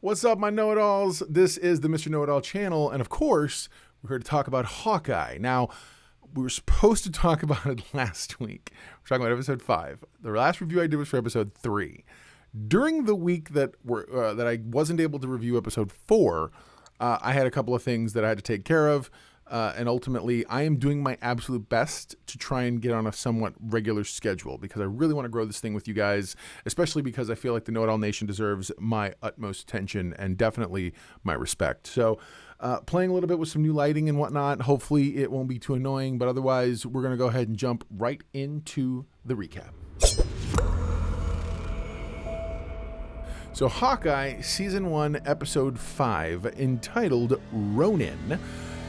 What's up, my know-it-alls? This is the Mr. Know-It-All channel, and of course, we're here to talk about Hawkeye. Now, we were supposed to talk about it last week. We're talking about episode 5. The last review I did was for episode 3. During the week that I wasn't able to review episode 4, I had a couple of things that I had to take care of, and ultimately, I am doing my absolute best to try and get on a somewhat regular schedule because I really want to grow this thing with you guys, especially because I feel like the Know-It-All Nation deserves my utmost attention and definitely my respect. So, playing a little bit with some new lighting and whatnot. Hopefully, it won't be too annoying, but otherwise, we're going to go ahead and jump right into the recap. So, Hawkeye, Season 1, Episode 5, entitled Ronin.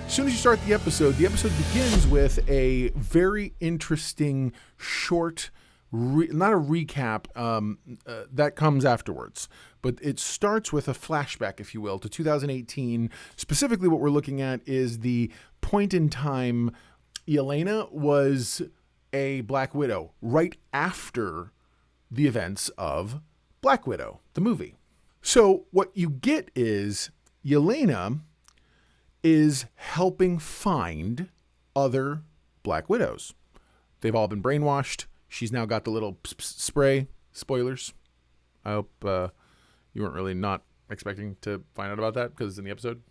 As soon as you start the episode begins with a very interesting short, not a recap, that comes afterwards. But it starts with a flashback, if you will, to 2018. Specifically, what we're looking at is the point in time Yelena was a Black Widow right after the events of Black Widow, the movie. So what you get is Yelena is helping find other Black Widows. They've all been brainwashed. She's now got the little spray. Spoilers. I hope you weren't really not expecting to find out about that because it's in the episode.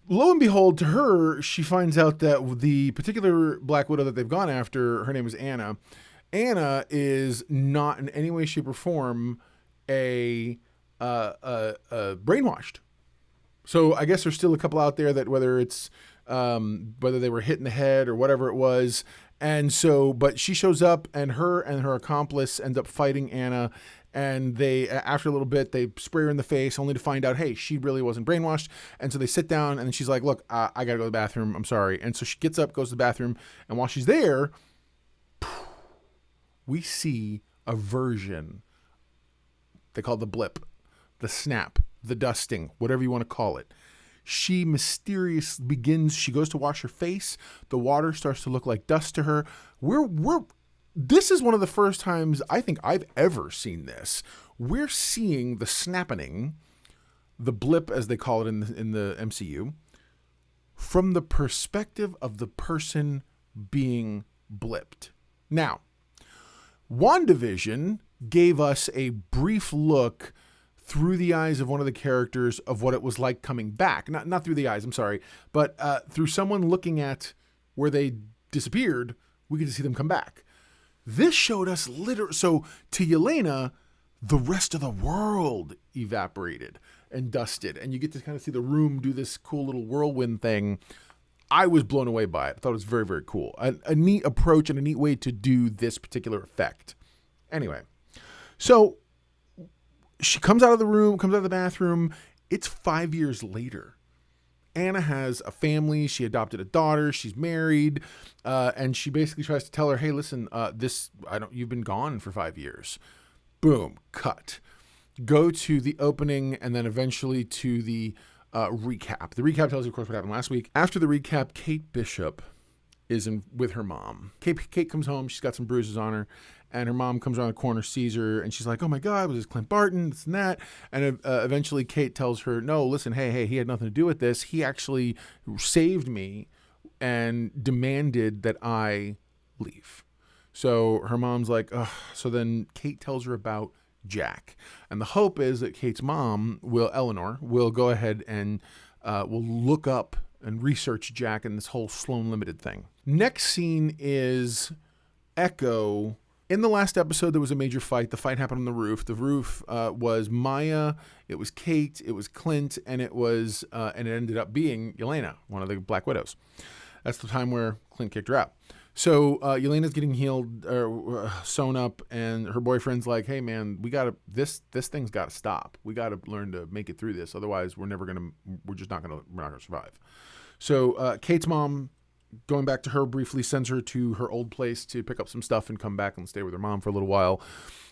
Lo and behold, to her, she finds out that the particular Black Widow that they've gone after, her name is Anna. Anna is not in any way, shape, or form a brainwashed. So I guess there's still a couple out there that whether it's whether they were hit in the head or whatever it was. And so, but she shows up and her accomplice end up fighting Anna. And they, after a little bit, they spray her in the face only to find out, hey, she really wasn't brainwashed. And so they sit down and she's like, look, I got to go to the bathroom. I'm sorry. And so she gets up, goes to the bathroom. And while she's there, we see a version. They call it the blip, the snap, the dusting, whatever you want to call it. She mysteriously begins, she goes to wash her face. The water starts to look like dust to her. This is one of the first times I think I've ever seen this. We're seeing the snapping, the blip as they call it in the MCU, from the perspective of the person being blipped. Now, WandaVision gave us a brief look through the eyes of one of the characters of what it was like coming back. Not through the eyes, I'm sorry, but through someone looking at where they disappeared, we get to see them come back. This showed us so to Yelena, the rest of the world evaporated and dusted, and you get to kind of see the room do this cool little whirlwind thing. I was blown away by it. I thought it was very, very cool. A neat approach and a neat way to do this particular effect. Anyway, so she comes out of the room, comes out of the bathroom. It's 5 years later. Anna has a family. She adopted a daughter. She's married. And she basically tries to tell her, hey, listen, you've been gone for 5 years. Boom, cut. Go to the opening and then eventually to the recap. The recap tells you, of course, what happened last week. After the recap, Kate Bishop is with her mom. Kate comes home. She's got some bruises on her. And her mom comes around the corner, sees her, and she's like, oh, my God, was this Clint Barton, this and that? And eventually Kate tells her, no, listen, hey, he had nothing to do with this. He actually saved me and demanded that I leave. So her mom's like, ugh. So then Kate tells her about Jack. And the hope is that Kate's mom, Eleanor, will go ahead and will look up and research Jack and this whole Sloan Limited thing. Next scene is Echo. In the last episode, there was a major fight. The fight happened on the roof. The roof was Maya, it was Kate, it was Clint, and it ended up being Yelena, one of the Black Widows. That's the time where Clint kicked her out. So Yelena's getting healed, sewn up, and her boyfriend's like, "Hey man, this thing's got to stop. We got to learn to make it through this. Otherwise, we're not gonna survive." So Kate's mom, going back to her briefly, sends her to her old place to pick up some stuff and come back and stay with her mom for a little while.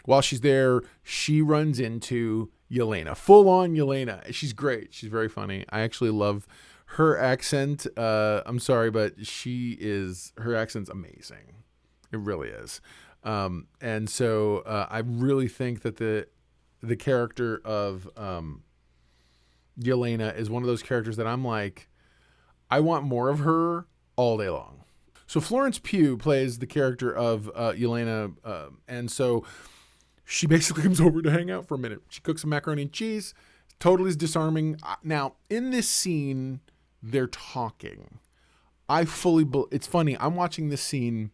While she's there, she runs into Yelena, full on Yelena. She's great. She's very funny. I actually love her accent. I'm sorry, but her accent's amazing. It really is. And so I really think that the character of Yelena is one of those characters that I'm like, I want more of her all day long. So Florence Pugh plays the character of Yelena, and so she basically comes over to hang out for a minute. She cooks some macaroni and cheese. Totally is disarming. Now, in this scene, they're talking. It's funny. I'm watching this scene,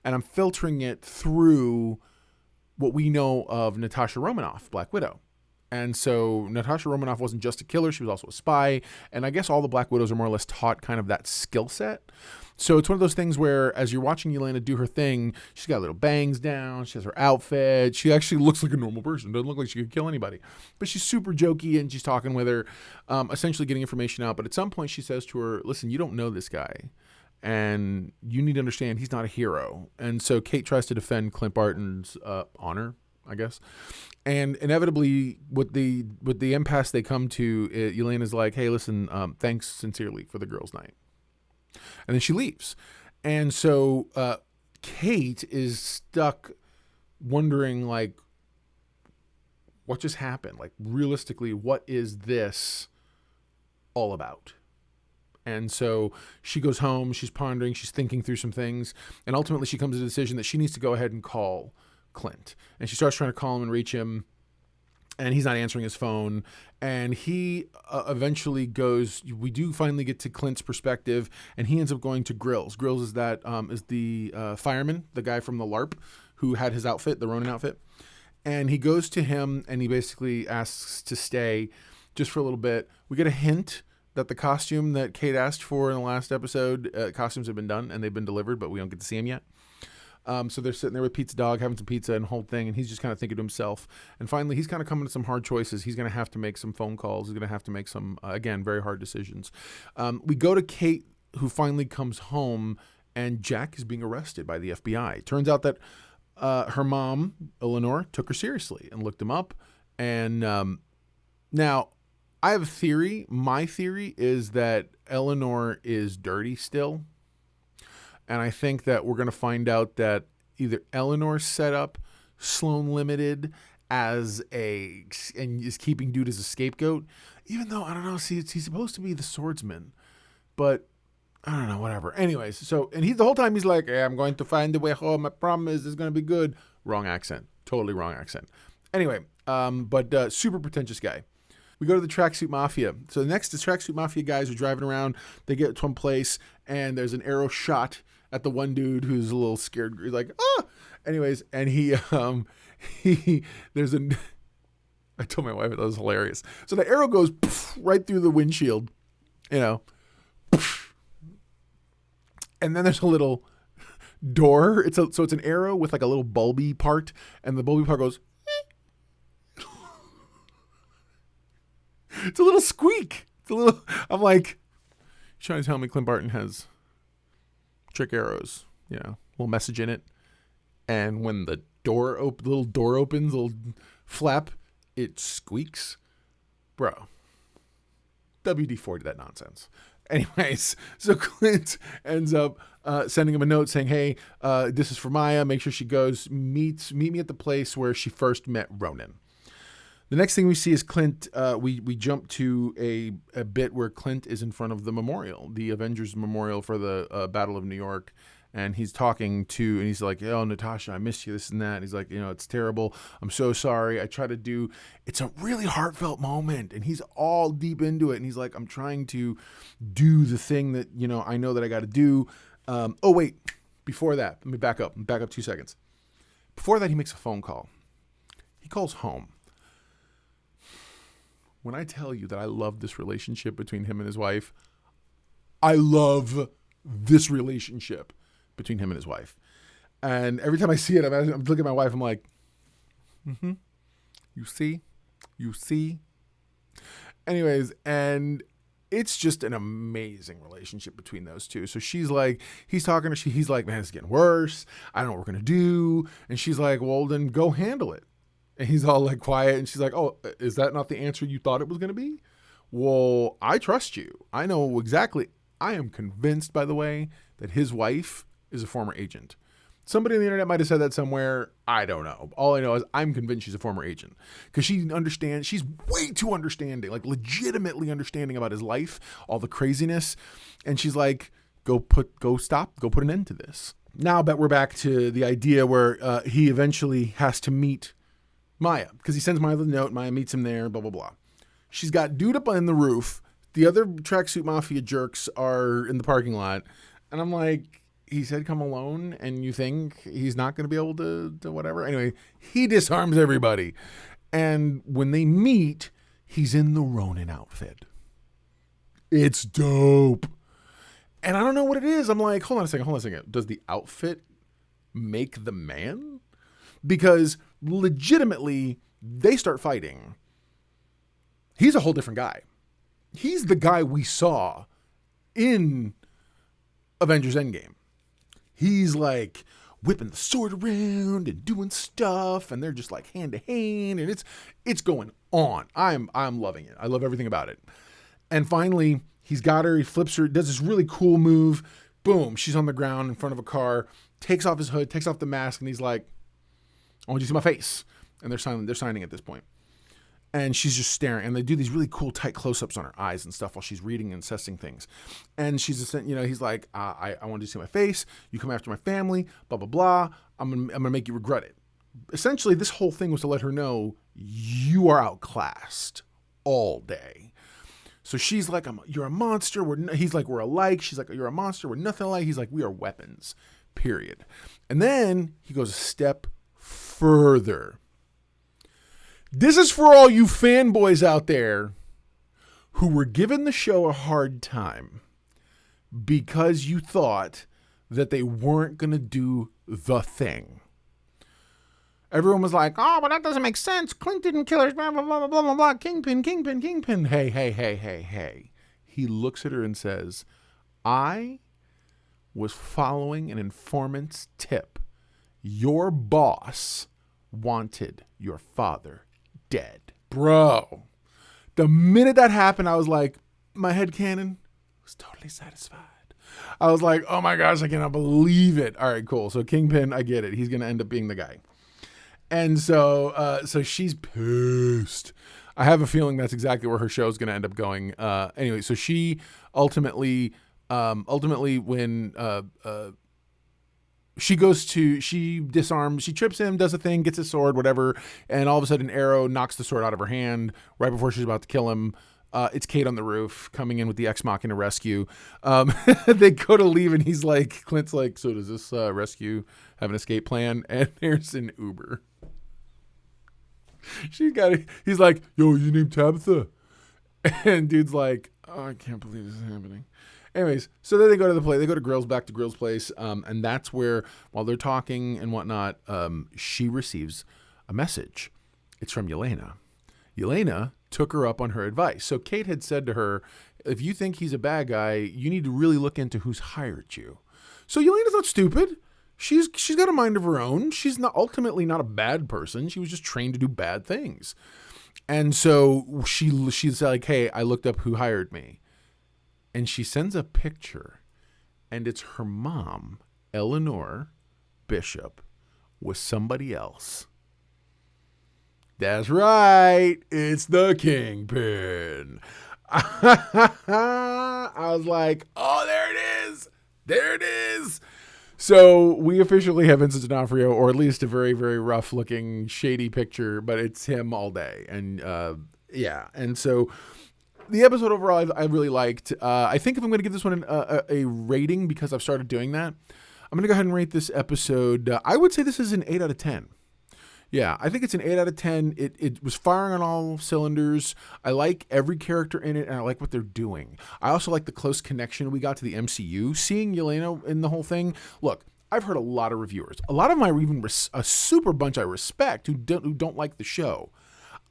and I'm filtering it through what we know of Natasha Romanoff, Black Widow. And so Natasha Romanoff wasn't just a killer. She was also a spy. And I guess all the Black Widows are more or less taught kind of that skill set. So it's one of those things where as you're watching Yelena do her thing, she's got little bangs down. She has her outfit. She actually looks like a normal person. Doesn't look like she could kill anybody. But she's super jokey and she's talking with her, essentially getting information out. But at some point she says to her, listen, you don't know this guy. And you need to understand he's not a hero. And so Kate tries to defend Clint Barton's honor, I guess. And inevitably, with the impasse they come to, Yelena's like, hey, listen, thanks sincerely for the girls' night. And then she leaves. And so Kate is stuck wondering, like, what just happened? Like, realistically, what is this all about? And so she goes home, she's pondering, she's thinking through some things, and ultimately she comes to the decision that she needs to go ahead and call Clint. And she starts trying to call him and reach him, and he's not answering his phone. And he eventually goes, we do finally get to Clint's perspective, and he ends up going to Grills. Grills is the fireman, the guy from the LARP who had his outfit, the Ronin outfit. And he goes to him, and he basically asks to stay just for a little bit. We get a hint that the costume that Kate asked for in the last episode, costumes have been done and they've been delivered, but we don't get to see them yet. So they're sitting there with Pizza Dog, having some pizza and the whole thing, and he's just kind of thinking to himself. And finally, he's kind of coming to some hard choices. He's going to have to make some phone calls. He's going to have to make some, again, very hard decisions. We go to Kate, who finally comes home, and Jack is being arrested by the FBI. Turns out that her mom, Eleanor, took her seriously and looked him up. And now, I have a theory. My theory is that Eleanor is dirty still. And I think that we're going to find out that either Eleanor set up Sloan Limited and is keeping dude as a scapegoat, even though, I don't know, see, he's supposed to be the swordsman, but I don't know, whatever. Anyways, so, and the whole time he's like, hey, I'm going to find a way home. I promise it's going to be good. Wrong accent. Totally wrong accent. Anyway, but super pretentious guy. We go to the Tracksuit Mafia. So next, the Tracksuit Mafia guys are driving around. They get to one place, and there's an arrow shot at the one dude who's a little scared. He's like, ah! Anyways, and I told my wife that was hilarious. So the arrow goes right through the windshield, and then there's a little door. So it's an arrow with like a little bulby part, and the bulby part goes. It's a little squeak. I'm like, you're trying to tell me Clint Barton has trick arrows, little message in it. And when the little door opens, little flap, it squeaks. Bro. WD-40 that nonsense. Anyways, so Clint ends up sending him a note saying, hey, this is for Maya. Make sure she goes, meet me at the place where she first met Ronin. The next thing we see is Clint. We jump to a bit where Clint is in front of the memorial, the Avengers Memorial for the Battle of New York. And he's talking and he's like, oh, Natasha, I miss you, this and that. And he's like, it's terrible. I'm so sorry. It's a really heartfelt moment. And he's all deep into it. And he's like, I'm trying to do the thing that, I know that I got to do. Oh, wait, before that, let me back up 2 seconds. Before that, he makes a phone call. He calls home. When I tell you that I love this relationship between him and his wife, I love this relationship between him and his wife. And every time I see it, I'm looking at my wife, I'm like, you see? Anyways, and it's just an amazing relationship between those two. So he's talking to her, he's like, man, it's getting worse. I don't know what we're going to do. And she's like, well, then go handle it. And he's all like quiet. And she's like, oh, is that not the answer you thought it was going to be? Well, I trust you. I know exactly. I am convinced, by the way, that his wife is a former agent. Somebody on the internet might have said that somewhere. I don't know. All I know is I'm convinced she's a former agent because she understands. She's way too understanding, like legitimately understanding about his life, all the craziness. And she's like, go put an end to this. Now that we're back to the idea where he eventually has to meet Maya because he sends Maya the note. Maya meets him there, blah, blah, blah. She's got dude up on the roof. The other tracksuit mafia jerks are in the parking lot. And I'm like, he said come alone, and you think he's not going to be able to whatever? Anyway, he disarms everybody. And when they meet, he's in the Ronin outfit. It's dope. And I don't know what it is. I'm like, hold on a second. Does the outfit make the man? Because legitimately, they start fighting. He's a whole different guy. He's the guy we saw in Avengers Endgame. He's like whipping the sword around and doing stuff, and they're just like hand to hand, and it's going on. I'm loving it. I love everything about it. And finally, he's got her. He flips her. Does this really cool move. Boom! She's on the ground in front of a car. Takes off his hood. Takes off the mask, and he's like, "I want you to see my face." And they're signing at this point. And she's just staring, and they do these really cool tight close-ups on her eyes and stuff while she's reading and assessing things. And she's just, he's like, I want you to see my face. You come after my family, blah, blah, blah. I'm gonna make you regret it. Essentially, this whole thing was to let her know you are outclassed all day. So she's like, you're a monster. He's like, we're alike. She's like, you're a monster. We're nothing alike. He's like, we are weapons, period. And then he goes a step further. This is for all you fanboys out there who were giving the show a hard time because you thought that they weren't going to do the thing. Everyone was like, oh, but that doesn't make sense. Clint didn't kill her. Blah, blah, blah, blah, blah, blah. Kingpin. Hey. He looks at her and says, I was following an informant's tip. Your boss wanted your father dead. Bro, the minute that happened, I was like, my headcanon was totally satisfied. I was like, oh my gosh, I cannot believe it. All right, cool. So Kingpin, I get it. He's going to end up being the guy. And so she's pissed. I have a feeling that's exactly where her show is going to end up going. Anyway, so she ultimately when she disarms, she trips him, does a thing, gets his sword, whatever, and all of a sudden Arrow knocks the sword out of her hand right before she's about to kill him. It's Kate on the roof coming in with the Ex Machina rescue. They go to leave, and he's like, Clint's like, so does this rescue have an escape plan? And there's an Uber. He's like, yo, you named Tabitha? And dude's like, oh, I can't believe this is happening. Anyways, so then they go to the play. They go to back to Grill's place, and that's where, while they're talking and whatnot, she receives a message. It's from Yelena. Yelena took her up on her advice. So Kate had said to her, if you think he's a bad guy, you need to really look into who's hired you. So Yelena's not stupid. She's got a mind of her own. She's ultimately not a bad person. She was just trained to do bad things. And so she's like, hey, I looked up who hired me. And she sends a picture, and it's her mom, Eleanor Bishop, with somebody else. That's right. It's the Kingpin. I was like, oh, there it is. There it is. So we officially have Vincent D'Onofrio, or at least a very, very rough looking, shady picture, but it's him all day. And yeah. And so the episode overall, I really liked. I think if I'm going to give this one a rating, because I've started doing that, I'm going to go ahead and rate this episode. I would say this is an 8 out of 10. Yeah, I think it's an 8 out of 10. It was firing on all cylinders. I like every character in it, and I like what they're doing. I also like the close connection we got to the MCU. Seeing Yelena in the whole thing. Look, I've heard a lot of reviewers. A lot of them are even a super bunch I respect who don't like the show.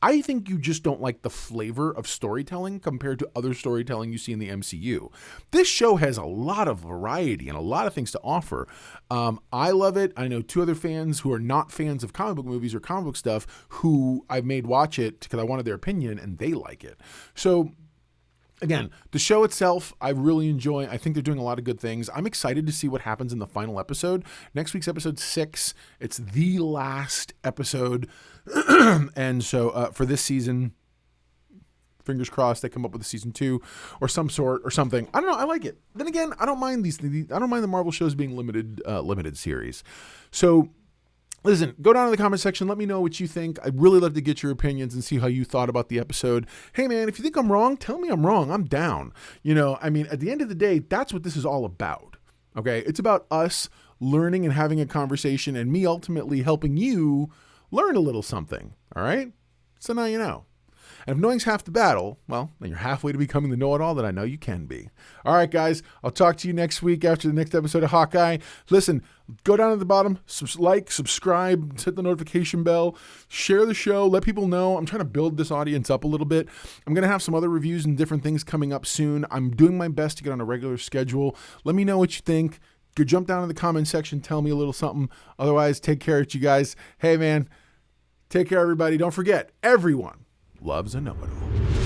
I think you just don't like the flavor of storytelling compared to other storytelling you see in the MCU. This show has a lot of variety and a lot of things to offer. I love it. I know 2 other fans who are not fans of comic book movies or comic book stuff who I've made watch it because I wanted their opinion, and they like it. So Again, the show itself, I really enjoy. I think they're doing a lot of good things. I'm excited to see what happens in the final episode. Next week's episode 6. It's the last episode. And so for this season, fingers crossed they come up with a season 2 or some sort or something. I don't know. I like it. Then again, I don't mind I don't mind the Marvel shows being limited series. So listen, go down in the comment section. Let me know what you think. I'd really love to get your opinions and see how you thought about the episode. Hey, man, if you think I'm wrong, tell me I'm wrong. I'm down. I mean, at the end of the day, that's what this is all about. Okay? It's about us learning and having a conversation and me ultimately helping you learn a little something. All right? So now you know. And if knowing's half the battle, well, then you're halfway to becoming the know-it-all that I know you can be. All right, guys, I'll talk to you next week after the next episode of Hawkeye. Listen, go down at the bottom, subscribe, hit the notification bell, share the show, let people know. I'm trying to build this audience up a little bit. I'm going to have some other reviews and different things coming up soon. I'm doing my best to get on a regular schedule. Let me know what you think. Go jump down in the comment section, tell me a little something. Otherwise, take care of you guys. Hey, man, take care, everybody. Don't forget, everyone loves a know-it-all.